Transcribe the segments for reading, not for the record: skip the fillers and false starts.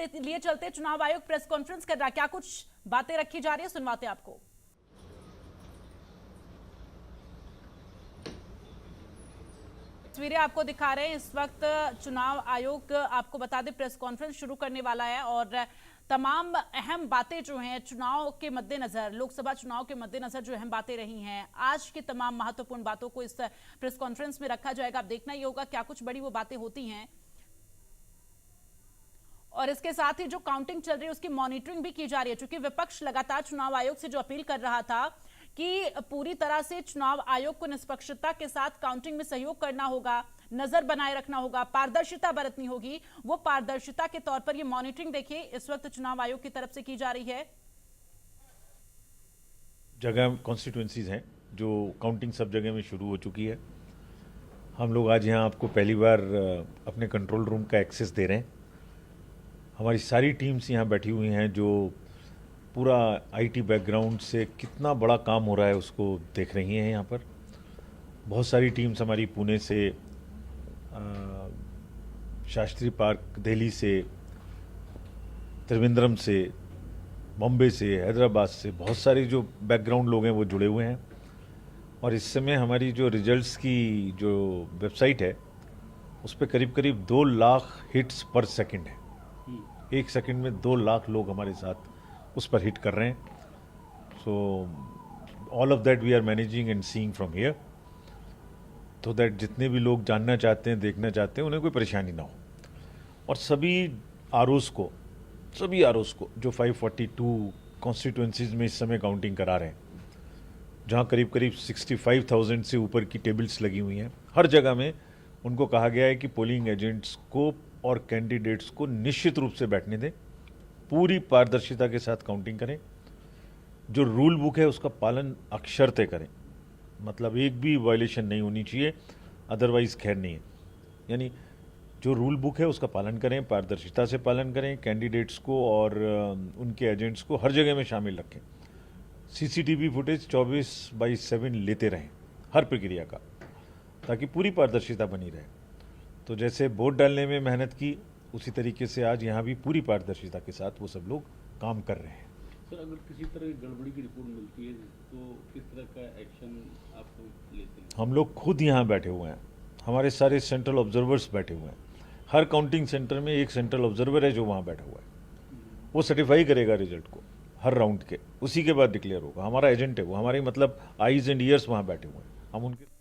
लिए चलते चुनाव आयोग प्रेस कॉन्फ्रेंस कर रहा, क्या कुछ बातें रखी जा रही है, सुनवाते आपको। तस्वीरें आपको दिखा रहे हैं इस वक्त। चुनाव आयोग आपको बता दें प्रेस कॉन्फ्रेंस शुरू करने वाला है और तमाम अहम बातें जो हैं चुनाव के मद्देनजर, लोकसभा चुनाव के मद्देनजर जो अहम बातें रही हैं, आज की तमाम महत्वपूर्ण बातों को इस प्रेस कॉन्फ्रेंस में रखा जाएगा। अब देखना ये होगा क्या कुछ बड़ी वो बातें होती हैं। और इसके साथ ही जो काउंटिंग चल रही है उसकी मॉनिटरिंग भी की जा रही है, क्योंकि विपक्ष लगातार चुनाव आयोग से जो अपील कर रहा था कि पूरी तरह से चुनाव आयोग को निष्पक्षता के साथ काउंटिंग में सहयोग करना होगा, नजर बनाए रखना होगा, पारदर्शिता बरतनी होगी। वो पारदर्शिता के तौर पर ये मॉनिटरिंग देखिए इस वक्त चुनाव आयोग की तरफ से की जा रही है। जगह कॉन्स्टिट्यूएंसीज हैं जो काउंटिंग सब जगह में शुरू हो चुकी है। हम लोग आज यहाँ आपको पहली बार अपने कंट्रोल रूम का एक्सेस दे रहे हैं। हमारी सारी टीम्स यहाँ बैठी हुई हैं जो पूरा आईटी बैकग्राउंड से कितना बड़ा काम हो रहा है उसको देख रही हैं। यहाँ पर बहुत सारी टीम्स हमारी पुणे से, शास्त्री पार्क दिल्ली से, त्रिवेंद्रम से, बॉम्बे से, हैदराबाद से बहुत सारे जो बैकग्राउंड लोग हैं वो जुड़े हुए हैं। और इस समय हमारी जो रिजल्ट्स की जो वेबसाइट है उस पर करीब करीब 2 लाख हिट्स पर सेकंड है। एक सेकंड में 2 लाख लोग हमारे साथ उस पर हिट कर रहे हैं। So all of that we are managing and seeing from here, तो दैट जितने भी लोग जानना चाहते हैं, देखना चाहते हैं, उन्हें कोई परेशानी ना हो। और सभी आरओज़ को जो 542 कॉन्स्टिट्यूंसीज में इस समय काउंटिंग करा रहे हैं, जहाँ करीब करीब 65,000 से ऊपर की टेबल्स लगी हुई हैं, हर जगह में उनको कहा गया है कि पोलिंग एजेंट्स को और कैंडिडेट्स को निश्चित रूप से बैठने दें, पूरी पारदर्शिता के साथ काउंटिंग करें, जो रूल बुक है उसका पालन अक्षरते करें, मतलब एक भी वायलेशन नहीं होनी चाहिए, अदरवाइज खैर नहीं है। यानी जो रूल बुक है उसका पालन करें, पारदर्शिता से पालन करें, कैंडिडेट्स को और उनके एजेंट्स को हर जगह में शामिल रखें। सीसीटीवी फुटेज 24/7 लेते रहें हर प्रक्रिया का, ताकि पूरी पारदर्शिता बनी रहे। तो जैसे वोट डालने में मेहनत की, उसी तरीके से आज यहाँ भी पूरी पारदर्शिता के साथ वो सब लोग काम कर रहे हैं। सर, अगर किसी तरह की गड़बड़ी की रिपोर्ट मिलती है तो किस तरह का एक्शन आप लेते हैं? हम लोग खुद यहाँ बैठे हुए हैं, हमारे सारे सेंट्रल ऑब्जर्वर्स बैठे हुए हैं। हर काउंटिंग सेंटर में एक सेंट्रल ऑब्जर्वर है जो वहाँ बैठा हुआ है। वो सर्टिफाई करेगा रिजल्ट को हर राउंड के, उसी के बाद डिक्लेयर होगा। हमारा एजेंट है वो, हमारे मतलब आईज एंड ईयर्स वहाँ बैठे हुए हैं, हम उनके।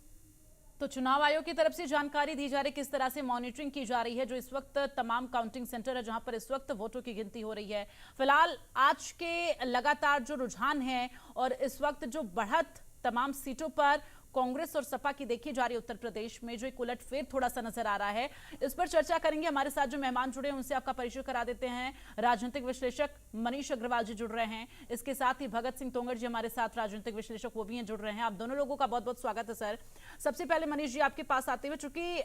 तो चुनाव आयोग की तरफ से जानकारी दी जा रही है किस तरह से मॉनिटरिंग की जा रही है, जो इस वक्त तमाम काउंटिंग सेंटर है जहां पर इस वक्त वोटों की गिनती हो रही है। फिलहाल आज के लगातार जो रुझान है और इस वक्त जो बढ़त तमाम सीटों पर कांग्रेस और सपा की देखी जा रही है उत्तर प्रदेश में, जो एक उलटफेर थोड़ा सा नजर आ रहा है, इस पर चर्चा करेंगे। हमारे साथ जो मेहमान जुड़े हैं उनसे आपका परिचय करा देते हैं। राजनीतिक विश्लेषक मनीष अग्रवाल जी जुड़ रहे हैं, इसके साथ ही भगत सिंह तोंगड़ जी हमारे साथ राजनीतिक विश्लेषक वो भी हैं, जुड़ रहे हैं। आप दोनों लोगों का बहुत बहुत स्वागत है सर। सबसे पहले मनीष जी आपके पास आते हुए, चूंकि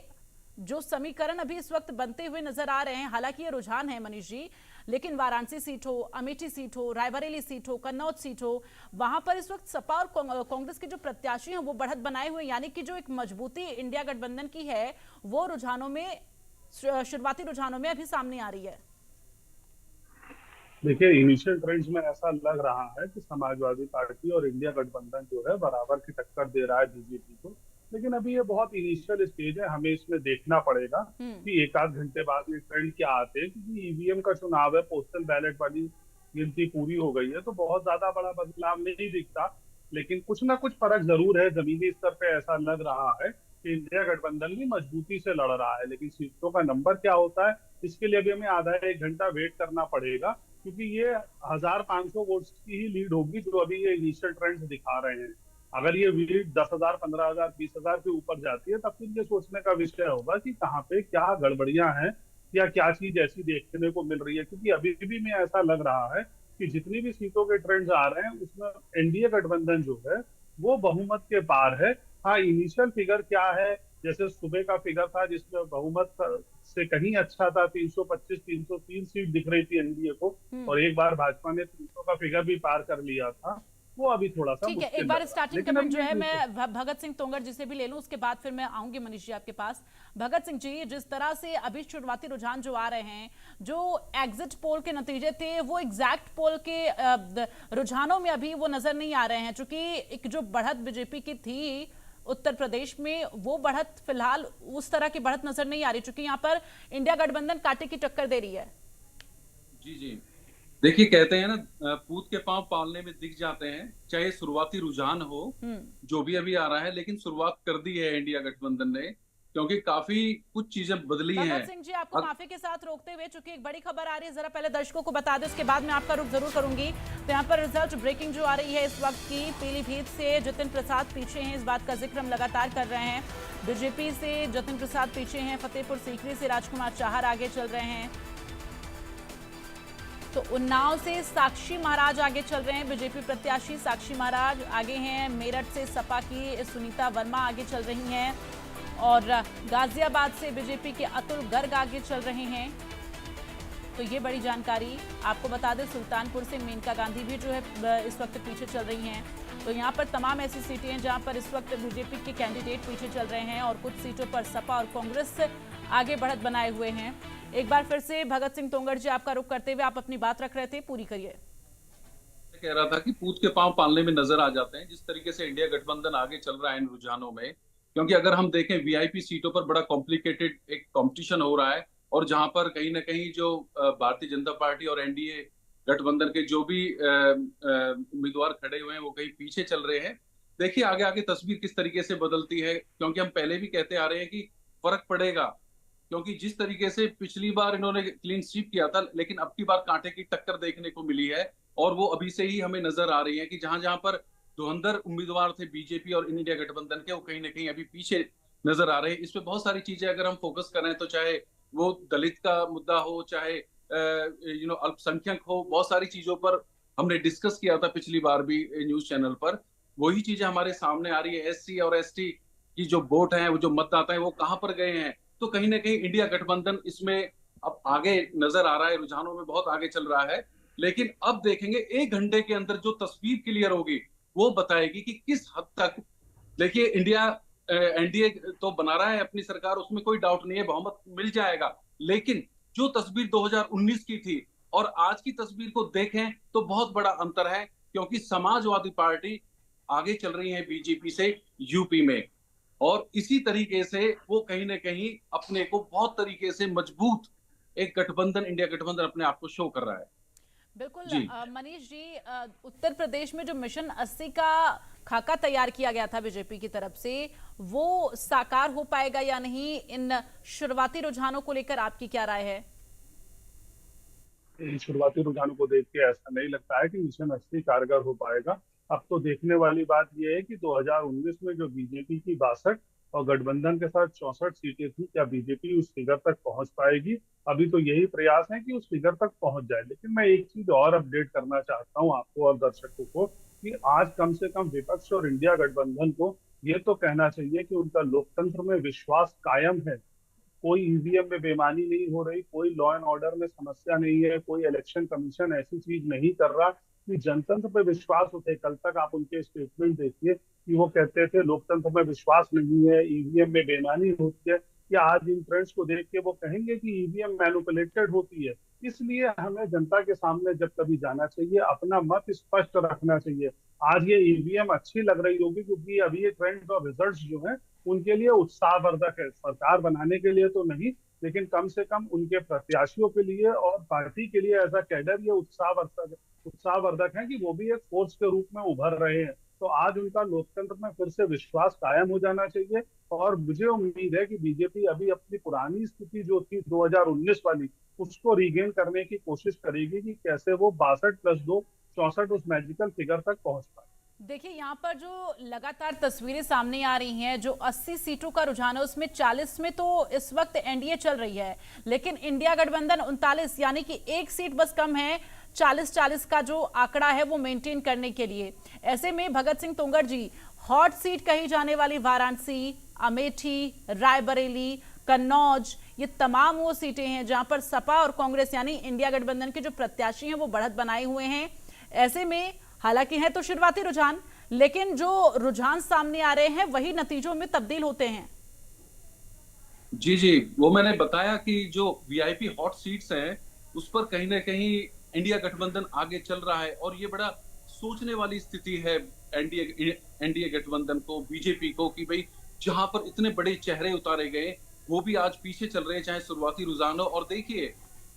जो समीकरण अभी इस वक्त बनते हुए नजर आ रहे हैं, हालांकि ये रुझान है मनीष जी, लेकिन वाराणसी सीट हो, अमेठी सीट हो, रायबरेली सीट हो, कन्नौज सीट हो, वहां पर इस वक्त सपा और कांग्रेस के जो प्रत्याशी हैं वो बढ़त बनाए हुए, यानी कि जो एक मजबूती इंडिया गठबंधन की है वो रुझानों में, शुरुआती रुझानों में अभी सामने आ रही है। देखिए, इनिशियल ट्रेंड्स में ऐसा लग रहा है कि समाजवादी पार्टी और इंडिया गठबंधन जो है बराबर की टक्कर दे रहा है बीजेपी को। लेकिन अभी ये बहुत इनिशियल स्टेज है, हमें इसमें देखना पड़ेगा कि एक आध घंटे बाद ये ट्रेंड क्या आते हैं, क्योंकि ईवीएम का चुनाव है, पोस्टल बैलेट वाली गिनती पूरी हो गई है, तो बहुत ज्यादा बड़ा बदलाव नहीं दिखता। लेकिन कुछ ना कुछ फर्क जरूर है। जमीनी स्तर पे ऐसा लग रहा है कि इंडिया गठबंधन भी मजबूती से लड़ रहा है, लेकिन सीटों का नंबर क्या होता है इसके लिए अभी हमें आधा एक घंटा वेट करना पड़ेगा, क्योंकि ये 1500 वोट्स की ही लीड होगी जो अभी ये इनिशियल ट्रेंड्स दिखा रहे हैं। अगर ये लीड 10,000, 15,000, 20,000 के ऊपर जाती है तब फिर ये सोचने का विषय होगा कि कहाँ पे क्या गड़बड़ियां हैं या क्या चीज ऐसी देखने को मिल रही है। क्योंकि अभी भी में ऐसा लग रहा है कि जितनी भी सीटों के ट्रेंड्स आ रहे हैं उसमें एनडीए गठबंधन जो है वो बहुमत के पार है। हाँ, इनिशियल फिगर क्या है, जैसे सुबह का फिगर था जिसमें बहुमत से कहीं अच्छा था, 325, 303 सीट दिख रही थी एनडीए को, और एक बार भाजपा ने 300 का फिगर भी पार कर लिया था। वो अभी थोड़ा सा ठीक है, मुश्किल एक बार लग रहा है। स्टार्टिंग लेकिन कमेंट अभी जो है ये मैं भगत सिंह तोंगर जी से भी ले लूं, उसके बाद फिर मैं आऊंगी मनीष जी आपके पास। भगत सिंह जी, जिस तरह से अभी शुरुआती रुझान जो आ रहे हैं, जो एग्जिट पोल के नतीजे थे वो एग्जैक्ट पोल के रुझानों में अभी वो नजर नहीं आ रहे हैं, क्योंकि एक जो बढ़त बीजेपी की थी उत्तर प्रदेश में, वो बढ़त फिलहाल उस तरह की बढ़त नजर नहीं आ रही, क्योंकि यहाँ पर इंडिया गठबंधन कांटे की टक्कर दे रही है। जी जी, देखिए कहते हैं ना, पूत के पांव पालने में दिख जाते हैं। चाहे शुरुआती रुझान हो जो भी अभी आ रहा है, लेकिन शुरुआत कर दी है इंडिया गठबंधन ने, क्योंकि काफी कुछ चीजें बदली हैं। भगत सिंह जी, आपको माफी के साथ रोकते हुए, चूंकि एक बड़ी खबर आ रही है, जरा पहले दर्शकों को बता दें, उसके बाद मैं आपका रुख जरूर करूंगी। तो यहाँ पर रिजल्ट ब्रेकिंग जो आ रही है इस वक्त की, पीलीभीत से जतिन प्रसाद पीछे हैं, इस बात का जिक्र हम लगातार कर रहे हैं। बीजेपी से जतिन प्रसाद पीछे हैं, फतेहपुर सीकरी से राजकुमार चाहर आगे चल रहे हैं। तो उन्नाव से साक्षी महाराज आगे चल रहे हैं, बीजेपी प्रत्याशी साक्षी महाराज आगे हैं। मेरठ से सपा की सुनीता वर्मा आगे चल रही हैं, और गाजियाबाद से बीजेपी के अतुल गर्ग आगे चल रहे हैं। तो ये बड़ी जानकारी आपको बता दें। सुल्तानपुर से मेनका गांधी भी जो है इस वक्त पीछे चल रही हैं। तो यहाँ पर तमाम ऐसी सीटें हैं जहाँ पर इस वक्त बीजेपी के कैंडिडेट पीछे चल रहे हैं, और कुछ सीटों पर सपा और कांग्रेस आगे बढ़त बनाए हुए हैं। एक बार फिर से भगत सिंह तोंगर जी, आपका रुख करते हुए आप अपनी बात रख रहे थे, पूरी करिए। कह रहा था कि पूत के पांव पालने में नजर आ जाते हैं जिस तरीके से इंडिया गठबंधन आगे चल रहा है इन रुझानों में, क्योंकि अगर हम देखें वीआईपी सीटों पर बड़ा कॉम्प्लिकेटेड एक कंपटीशन हो रहा है, और जहां पर कहीं ना कहीं जो भारतीय जनता पार्टी और एनडीए गठबंधन के जो भी उम्मीदवार खड़े हुए हैं वो कहीं पीछे चल रहे हैं। देखिए आगे आगे तस्वीर किस तरीके से बदलती है, क्योंकि हम पहले भी कहते आ रहे हैं कि फर्क पड़ेगा, क्योंकि जिस तरीके से पिछली बार इन्होंने क्लीन स्वीप किया था, लेकिन अब की बार कांटे की टक्कर देखने को मिली है, और वो अभी से ही हमें नजर आ रही है कि जहां जहां पर धुरंधर उम्मीदवार थे बीजेपी और इंडिया गठबंधन के, वो कहीं ना कहीं अभी पीछे नजर आ रहे हैं। इसमें बहुत सारी चीजें अगर हम फोकस करें तो चाहे वो दलित का मुद्दा हो, चाहे अल्पसंख्यक हो, बहुत सारी चीजों पर हमने डिस्कस किया था पिछली बार भी न्यूज चैनल पर। वही चीजें हमारे सामने आ रही है। एससी और एसटी की जो वोट है, वो जो मतदाता है, वो कहां पर गए हैं, तो कहीं ना कहीं इंडिया गठबंधन इसमें अब आगे नजर आ रहा है, रुझानों में बहुत आगे चल रहा है। लेकिन अब देखेंगे 1 घंटे के अंदर जो तस्वीर क्लियर होगी वो बताएगी कि किस हद तक, देखिए इंडिया एनडीए तो बना रहा है अपनी सरकार, उसमें कोई डाउट नहीं है, बहुमत मिल जाएगा। लेकिन जो तस्वीर 2019 की थी और आज की तस्वीर को देखें तो बहुत बड़ा अंतर है, क्योंकि समाजवादी पार्टी आगे चल रही है बीजेपी से यूपी में, और इसी तरीके से वो कहीं ना कहीं अपने को बहुत तरीके से मजबूत एक गठबंधन, इंडिया गठबंधन अपने आप को शो कर रहा है। बिल्कुल मनीष जी, उत्तर प्रदेश में जो मिशन 80 का खाका तैयार किया गया था बीजेपी की तरफ से, वो साकार हो पाएगा या नहीं, इन शुरुआती रुझानों को लेकर आपकी क्या राय है? इन शुरुआती रुझानों को देख के ऐसा नहीं लगता है कि मिशन 80 कारगर हो पाएगा। अब तो देखने वाली बात यह है कि 2019 में जो बीजेपी की 62 और गठबंधन के साथ 64 सीटें थी, क्या बीजेपी उस फिगर तक पहुंच पाएगी? अभी तो यही प्रयास है कि उस फिगर तक पहुंच जाए। लेकिन मैं एक चीज और अपडेट करना चाहता हूं आपको और दर्शकों को, कि आज कम से कम विपक्ष और इंडिया गठबंधन को ये तो कहना चाहिए कि उनका लोकतंत्र में विश्वास कायम है। कोई ईवीएम में बेईमानी नहीं हो रही, कोई लॉ एंड ऑर्डर में समस्या नहीं है, कोई इलेक्शन कमीशन ऐसी चीज नहीं कर रहा कि जनतंत्र पे विश्वास उठे। कल तक आप उनके स्टेटमेंट देखिए कि वो कहते थे लोकतंत्र में विश्वास नहीं है, ईवीएम में बेईमानी होती है, या आज इन ट्रेंड्स को देख के वो कहेंगे कि ईवीएम मैनिपुलेटेड होती है। इसलिए हमें जनता के सामने जब कभी जाना चाहिए, अपना मत स्पष्ट रखना चाहिए। आज ये ईवीएम अच्छी लग रही होगी क्योंकि अभी ये ट्रेंड और रिजल्ट्स जो है उनके लिए उत्साहवर्धक है, सरकार बनाने के लिए तो नहीं, लेकिन कम से कम उनके प्रत्याशियों के लिए और पार्टी के लिए एज अ कैडर ये उत्साहवर्धक है कि वो भी एक फोर्स के रूप में उभर रहे हैं। तो आज उनका लोकतंत्र में फिर से विश्वास कायम हो जाना चाहिए, और मुझे उम्मीद है कि बीजेपी अभी अपनी पुरानी स्थिति जो थी 2019 वाली, उसको रीगेन करने की कोशिश करेगी कि कैसे वो 62+2 64 उस मैजिकल फिगर तक पहुंच पाए। देखिए, यहाँ पर जो लगातार तस्वीरें सामने आ रही हैं, जो 80 सीटों का रुझान है उसमें 40 में तो इस वक्त एनडीए चल रही है, लेकिन इंडिया गठबंधन 39, यानी कि एक सीट बस कम है 40-40 का जो आंकड़ा है वो मेंटेन करने के लिए। ऐसे में भगत सिंह तोंगर जी, हॉट सीट कही जाने वाली वाराणसी, अमेठी, रायबरेली, कन्नौज, ये तमाम वो सीटें हैं जहां पर सपा और कांग्रेस यानी इंडिया गठबंधन के जो प्रत्याशी हैं वो बढ़त बनाए हुए हैं। ऐसे में हालांकि है तो शुरुआती रुझान, लेकिन जो रुझान सामने आ रहे हैं वही नतीजों में तब्दील होते हैं। जी जी, वो मैंने बताया कि जो वीआईपी हॉट सीट्स हैं उस पर कहीं ना कहीं इंडिया गठबंधन आगे चल रहा है, और ये बड़ा सोचने वाली स्थिति है एनडीए एनडीए गठबंधन को, बीजेपी को, कि भाई जहां पर इतने बड़े चेहरे उतारे गए वो भी आज पीछे चल रहे हैं, चाहे शुरुआती रुझान हो। और देखिए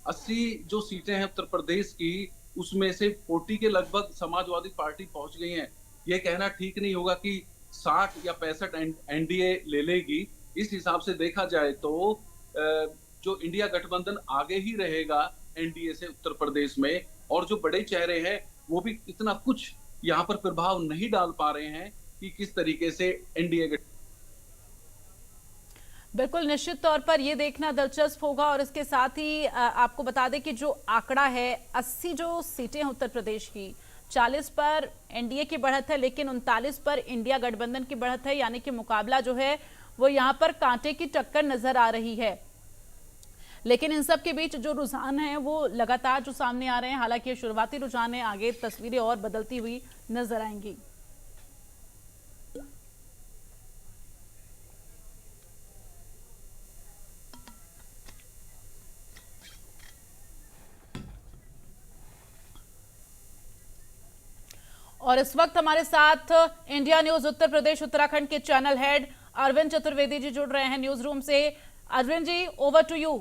80 जो सीटें हैं उत्तर प्रदेश की, उसमें से 40 के लगभग समाजवादी पार्टी पहुंच गई हैं। ये कहना ठीक नहीं होगा कि 60 या 65 एनडीए ले लेगी। इस हिसाब से देखा जाए तो जो इंडिया गठबंधन आगे ही रहेगा एनडीए से उत्तर प्रदेश में, और जो बड़े चेहरे हैं वो भी इतना कुछ यहाँ पर प्रभाव नहीं डाल पा रहे हैं कि किस तरीके से एनडीए। बिल्कुल, निश्चित तौर पर यह देखना दिलचस्प होगा। और इसके साथ ही आपको बता दें कि जो आंकड़ा है 80 जो सीटें हैं उत्तर प्रदेश की, 40 पर एनडीए की बढ़त है, लेकिन 39 पर इंडिया गठबंधन की बढ़त है। यानी कि मुकाबला जो है वो यहाँ पर कांटे की टक्कर नजर आ रही है। लेकिन इन सब के बीच जो रुझान हैं वो लगातार जो सामने आ रहे हैं, हालांकि ये शुरुआती रुझान है, आगे तस्वीरें और बदलती हुई नजर आएंगी। और इस वक्त हमारे साथ इंडिया न्यूज उत्तर प्रदेश उत्तराखंड के चैनल हेड अरविंद चतुर्वेदी जी जुड़ रहे हैं न्यूज रूम से। Arvind ji, over to you.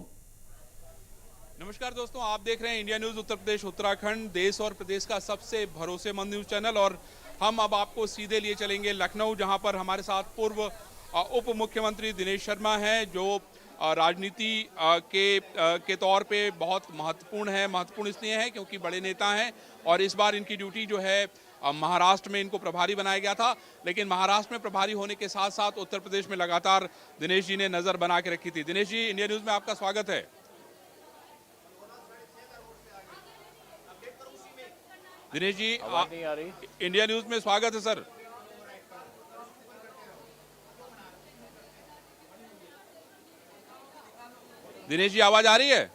नमस्कार दोस्तों, आप देख रहे हैं इंडिया न्यूज उत्तर प्रदेश उत्तराखंड, देश और प्रदेश का सबसे भरोसेमंद न्यूज चैनल। और हम अब आपको सीधे लिए चलेंगे लखनऊ, जहां पर हमारे साथ पूर्व उप मुख्यमंत्री दिनेश शर्मा हैं, जो राजनीति के तौर पे बहुत महत्वपूर्ण है। महत्वपूर्ण इसलिए है क्योंकि बड़े नेता हैं और इस बार इनकी ड्यूटी जो है महाराष्ट्र में इनको प्रभारी बनाया गया था। लेकिन महाराष्ट्र में प्रभारी होने के साथ साथ उत्तर प्रदेश में लगातार दिनेश जी ने नजर बना के रखी थी। दिनेश जी, इंडिया न्यूज में आपका स्वागत है। दिनेश जी, नहीं आ रही। इंडिया न्यूज में स्वागत है सर। दिनेश जी, आवाज आ रही है?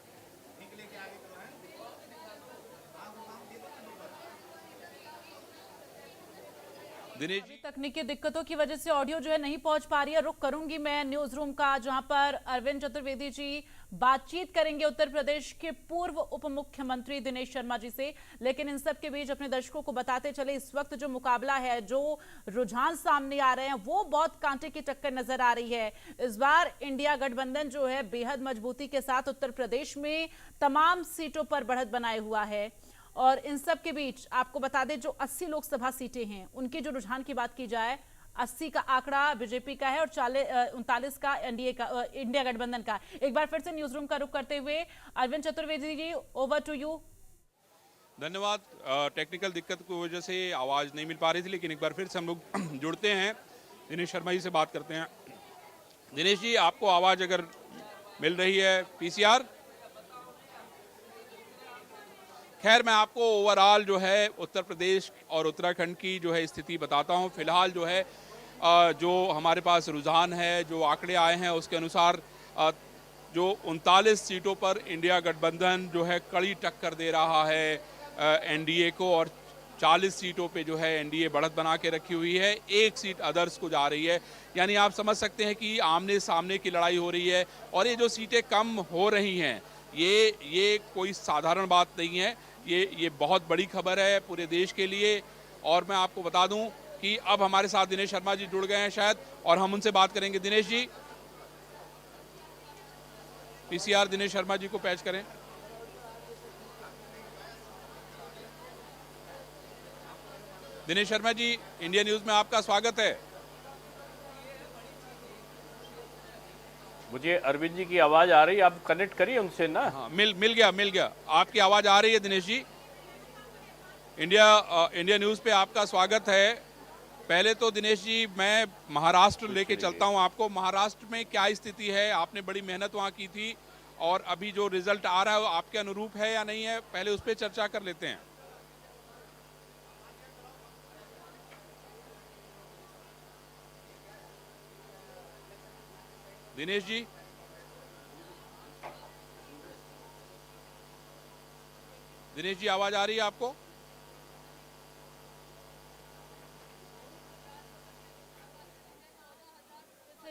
दिनेश जी, तकनीकी दिक्कतों की वजह से ऑडियो जो है नहीं पहुंच पा रही है। रुक करूंगी मैं न्यूज रूम का, जहां पर अरविंद चतुर्वेदी जी बातचीत करेंगे उत्तर प्रदेश के पूर्व उप मुख्यमंत्री दिनेश शर्मा जी से। लेकिन इन सब के बीच अपने दर्शकों को बताते चले, इस वक्त जो मुकाबला है, जो रुझान सामने आ रहे हैं, वो बहुत कांटे की टक्कर नजर आ रही है। इस बार इंडिया गठबंधन जो है बेहद मजबूती के साथ उत्तर प्रदेश में तमाम सीटों पर बढ़त बनाए हुआ है। और इन सब के बीच आपको बता दें, जो 80 लोकसभा सीटें हैं उनके जो रुझान की बात की जाए, 80 का आंकड़ा बीजेपी का है और 39 का एनडीए का, इंडिया गठबंधन का। एक बार फिर से न्यूज रूम का रुख करते हुए Arvind Chaturvedi ji, over to you. धन्यवाद। टेक्निकल दिक्कत की वजह से आवाज नहीं मिल पा रही थी, लेकिन एक बार फिर से हम लोग जुड़ते हैं, दिनेश शर्मा जी से बात करते हैं। दिनेश जी, आपको आवाज अगर मिल रही है? पीसीआर। खैर, मैं आपको ओवरऑल जो है उत्तर प्रदेश और उत्तराखंड की जो है स्थिति बताता हूं। फिलहाल जो है जो हमारे पास रुझान है, जो आंकड़े आए हैं उसके अनुसार जो 39 सीटों पर इंडिया गठबंधन जो है कड़ी टक्कर दे रहा है एनडीए को, और 40 सीटों पे जो है एनडीए बढ़त बना के रखी हुई है। एक सीट अदर्स को जा रही है। यानी आप समझ सकते हैं कि आमने सामने की लड़ाई हो रही है। और ये जो सीटें कम हो रही हैं, ये कोई साधारण बात नहीं है। ये बहुत बड़ी खबर है पूरे देश के लिए। और मैं आपको बता दूं कि अब हमारे साथ दिनेश शर्मा जी जुड़ गए हैं शायद, और हम उनसे बात करेंगे। दिनेश जी, पीसीआर दिनेश शर्मा जी को पैच करें। दिनेश शर्मा जी, इंडिया न्यूज में आपका स्वागत है। मुझे अरविंद जी की आवाज आ रही है, आप कनेक्ट करिए उनसे ना। हाँ, मिल गया। आपकी आवाज आ रही है दिनेश जी। इंडिया न्यूज पे आपका स्वागत है। पहले तो दिनेश जी, मैं महाराष्ट्र लेके चलता हूं आपको। महाराष्ट्र में क्या स्थिति है? आपने बड़ी मेहनत वहां की थी, और अभी जो रिजल्ट आ रहा है वो आपके अनुरूप है या नहीं है? पहले उस पर चर्चा कर लेते हैं। दिनेश जी, दिनेश जी, आवाज आ रही है आपको?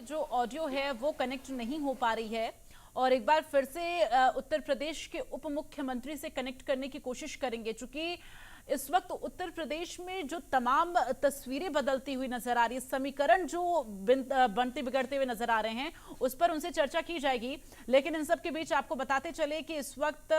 जो ऑडियो है वो कनेक्ट नहीं हो पा रही है और एक बार फिर से उत्तर प्रदेश के उप मुख्यमंत्री से कनेक्ट करने की कोशिश करेंगे, क्योंकि इस वक्त उत्तर प्रदेश में जो तमाम तस्वीरें बदलती हुई नजर आ रही है, समीकरण जो बनते बिगड़ते हुए नजर आ रहे हैं, उस पर उनसे चर्चा की जाएगी। लेकिन इन सब के बीच आपको बताते चले कि इस वक्त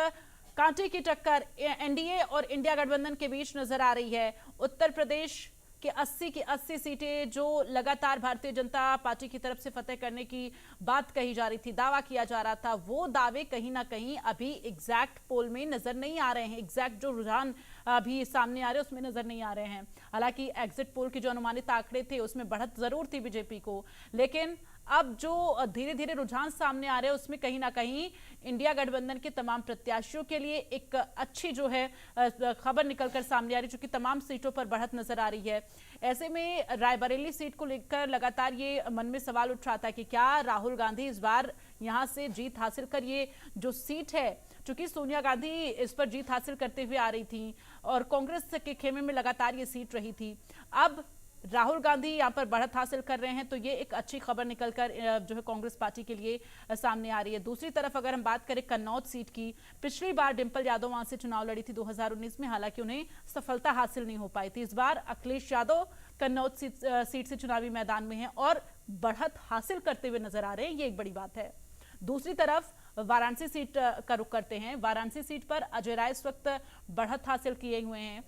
कांटे की टक्कर एनडीए और इंडिया गठबंधन के बीच नजर आ रही है। उत्तर प्रदेश के 80 की 80 सीटें जो लगातार भारतीय जनता पार्टी की तरफ से फतेह करने की बात कही जा रही थी, दावा किया जा रहा था, वो दावे कहीं ना कहीं अभी एग्जैक्ट पोल में नजर नहीं आ रहे हैं। एग्जैक्ट जो रुझान अभी सामने आ रहे हैं उसमें नजर नहीं आ रहे हैं। हालांकि एग्जिट पोल के जो अनुमानित आंकड़े थे उसमें बढ़त जरूर थी बीजेपी को, लेकिन अब जो धीरे धीरे रुझान सामने आ रहे हैं उसमें कहीं ना कहीं इंडिया गठबंधन के तमाम प्रत्याशियों के लिए एक अच्छी जो है खबर निकलकर सामने आ रही है, क्योंकि तमाम सीटों पर बढ़त नजर आ रही है। ऐसे में रायबरेली सीट को लेकर लगातार ये मन में सवाल उठ रहा था कि क्या राहुल गांधी इस बार यहां से जीत हासिल कर ये जो सीट है, चूंकि सोनिया गांधी इस पर जीत हासिल करते हुए आ रही थी और कांग्रेस के खेमे में लगातार ये सीट रही थी, अब राहुल गांधी यहां पर बढ़त हासिल कर रहे हैं, तो ये एक अच्छी खबर निकलकर जो है कांग्रेस पार्टी के लिए सामने आ रही है। दूसरी तरफ अगर हम बात करें कन्नौज सीट की, पिछली बार डिंपल यादव वहां से चुनाव लड़ी थी 2019 में, हालांकि उन्हें सफलता हासिल नहीं हो पाई थी। इस बार अखिलेश यादव कन्नौज सीट से चुनावी मैदान में है और बढ़त हासिल करते हुए नजर आ रहे हैं, ये एक बड़ी बात है। दूसरी तरफ वाराणसी सीट का रुख करते हैं। वाराणसी सीट पर अजय राय इस वक्त बढ़त हासिल किए हुए हैं।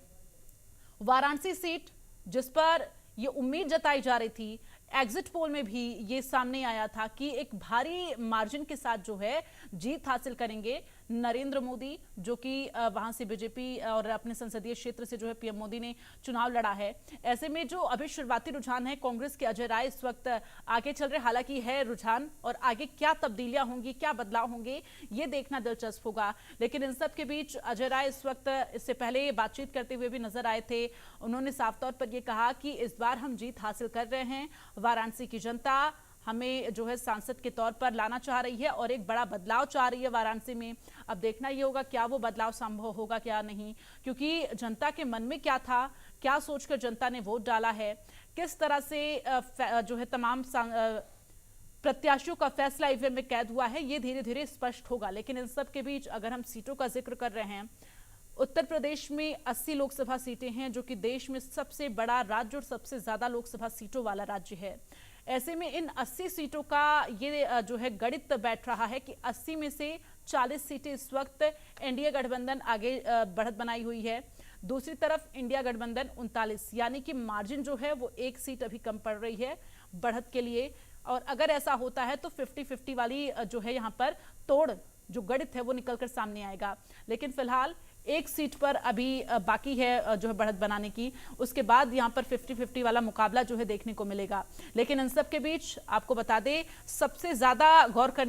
वाराणसी सीट जिस पर ये उम्मीद जताई जा रही थी, एग्जिट पोल में भी ये सामने आया था कि एक भारी मार्जिन के साथ जो है जीत हासिल करेंगे नरेंद्र मोदी, जो कि वहां से बीजेपी और अपने संसदीय क्षेत्र से जो है पीएम मोदी ने चुनाव लड़ा है। ऐसे में जो अभी शुरुआती रुझान है, कांग्रेस के अजय राय इस वक्त आगे चल रहे, हालांकि है रुझान और आगे क्या तब्दीलियां होंगी, क्या बदलाव होंगे, ये देखना दिलचस्प होगा। लेकिन इन सब के बीच अजय राय इस वक्त इससे पहले बातचीत करते हुए भी नजर आए थे। उन्होंने साफ तौर पर यह कहा कि इस बार हम जीत हासिल कर रहे हैं, वाराणसी की जनता हमें जो है सांसद के तौर पर लाना चाह रही है और एक बड़ा बदलाव चाह रही है वाराणसी में। अब देखना ये होगा क्या वो बदलाव संभव होगा क्या नहीं, क्योंकि जनता के मन में क्या था, क्या सोचकर जनता ने वोट डाला है, किस तरह से जो है तमाम प्रत्याशियों का फैसला ईवीएम में कैद हुआ है, ये धीरे धीरे स्पष्ट होगा। लेकिन इन सब के बीच अगर हम सीटों का जिक्र कर रहे हैं, उत्तर प्रदेश में 80 लोकसभा सीटें हैं, जो कि देश में सबसे बड़ा राज्य और सबसे ज्यादा लोकसभा सीटों वाला राज्य है। ऐसे में इन 80 सीटों का ये जो है गणित बैठ रहा है कि 80 में से 40 सीटें इस वक्त एनडीए गठबंधन आगे बढ़त बनाई हुई है। दूसरी तरफ इंडिया गठबंधन 39, यानी कि मार्जिन जो है वो एक सीट अभी कम पड़ रही है बढ़त के लिए। और अगर ऐसा होता है तो 50-50 वाली जो है यहाँ पर तोड़ जो गणित है वो निकलकर सामने आएगा। लेकिन फिलहाल एक सीट पर अभी बाकी है जो है बढ़त बनाने की, उसके बाद यहाँ पर 50-50 वाला मुकाबला जो है देखने को मिलेगा। लेकिन इन सब के बीच आपको बता दें, सबसे ज्यादा गौर करने